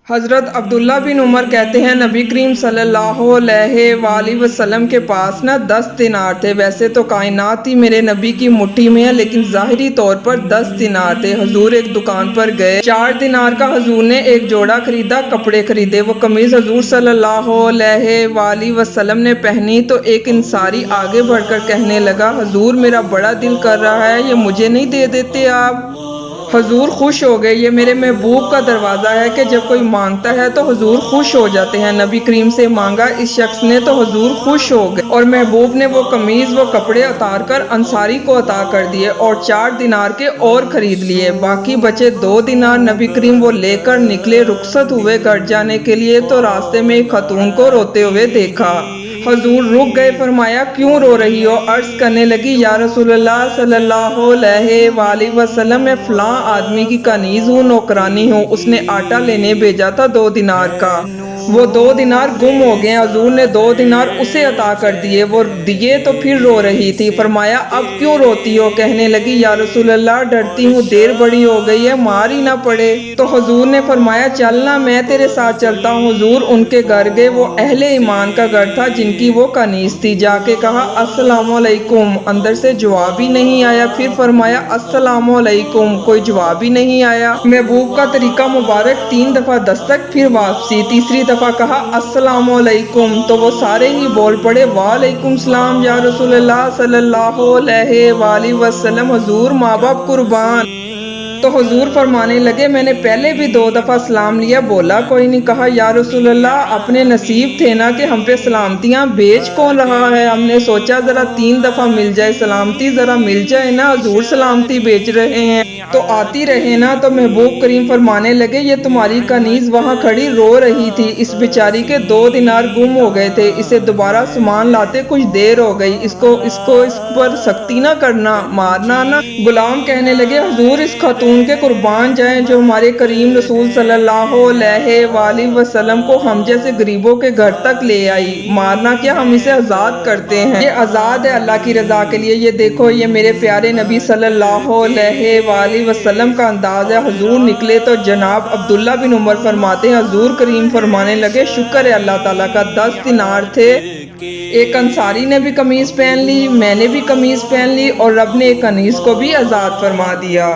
حضرت عبداللہ بن عمر کہتے ہیں نبی کریم صلی اللہ علیہ وآلہ وسلم کے پاس 10 دینار تھے۔ ویسے تو کائنات ہی میرے نبی کی مٹھی میں ہے، لیکن ظاہری طور پر 10 دینار تھے۔ حضور ایک دکان پر گئے، 4 دینار کا حضور نے ایک جوڑا خریدا، کپڑے خریدے۔ وہ قمیض حضور صلی اللہ علیہ وآلہ وسلم نے پہنی تو ایک انصاری آگے بڑھ کر کہنے لگا، حضور میرا بڑا دل کر رہا ہے، یہ مجھے نہیں دے دیتے آپ؟ حضور خوش ہو گئے، یہ میرے محبوب کا دروازہ ہے کہ جب کوئی مانگتا ہے تو حضور خوش ہو جاتے ہیں۔ نبی کریم سے مانگا اس شخص نے تو حضور خوش ہو گئے، اور محبوب نے وہ قمیض وہ کپڑے اتار کر انصاری کو عطا کر دیے اور 4 دینار کے اور خرید لیے۔ باقی بچے 2 دینار نبی کریم وہ لے کر نکلے، رخصت ہوئے گھر جانے کے لیے تو راستے میں ایک خاتون کو روتے ہوئے دیکھا۔ حضور رک گئے، فرمایا کیوں رو رہی ہو؟ عرض کرنے لگی یا رسول اللہ صلی اللہ علیہ وآلہ وسلم، میں فلاں آدمی کی کنیز ہوں، نوکرانی ہوں، اس نے آٹا لینے بھیجا تھا 2 دینار کا، وہ 2 دینار گم ہو گئے۔ حضور نے 2 دینار اسے عطا کر دیے، وہ دیے تو پھر رو رہی تھی۔ فرمایا اب کیوں روتی ہو؟ کہنے لگی یا رسول اللہ ڈرتی ہوں دیر بڑی ہو گئی ہے، مار ہی نہ پڑے۔ تو حضور نے فرمایا چلنا، میں تیرے ساتھ چلتا ہوں۔ حضور ان کے گھر گئے، وہ اہل ایمان کا گھر تھا جن کی وہ کنیز تھی۔ جا کے کہا السلام علیکم، اندر سے جواب ہی نہیں آیا۔ پھر فرمایا السلام علیکم، کوئی جواب ہی نہیں آیا۔ محبوب کا طریقہ مبارک 3 دفعہ دستک، پھر واپسی۔ تیسری دفعہ کہا السلام علیکم تو وہ سارے ہی بول پڑے وعلیکم السلام یا رسول اللہ صلی اللہ علیہ وآلہ وسلم، حضور ماں باپ قربان۔ تو حضور فرمانے لگے میں نے پہلے بھی 2 دفعہ سلام لیا، بولا کوئی نہیں۔ کہا یا رسول اللہ اپنے نصیب تھے نا کہ ہم پہ سلامتیاں بھیج کون رہا ہے، ہم نے سوچا ذرا 3 دفعہ مل جائے سلامتی، ذرا مل جائے نا، حضور سلامتی بھیج رہے ہیں تو آتی رہے نا۔ تو محبوب کریم فرمانے لگے یہ تمہاری کنیز وہاں کھڑی رو رہی تھی، اس بیچاری کے 2 دینار گم ہو گئے تھے، اسے دوبارہ سامان لاتے کچھ دیر ہو گئی، اس پر سختی نہ کرنا، مارنا نہ۔ غلام کہنے لگے حضور اس خاتون کے قربان جائیں جو ہمارے کریم رسول صلی اللہ علیہ وآلہ وسلم کو ہم جیسے غریبوں کے گھر تک لے آئی، مارنا کیا، ہم اسے آزاد کرتے ہیں، یہ آزاد ہے اللہ کی رضا کے لیے۔ یہ دیکھو یہ میرے پیارے نبی صلی اللہ علیہ وآلہ وسلم کا انداز ہے۔ حضور نکلے تو جناب عبداللہ بن عمر فرماتے ہیں حضور کریم فرمانے لگے شکر ہے اللہ تعالیٰ کا، 10 دینار تھے، ایک انصاری نے بھی قمیض پہن لی، میں نے بھی قمیض پہن لی، اور رب نے ایک کنیز کو بھی آزاد فرما دیا۔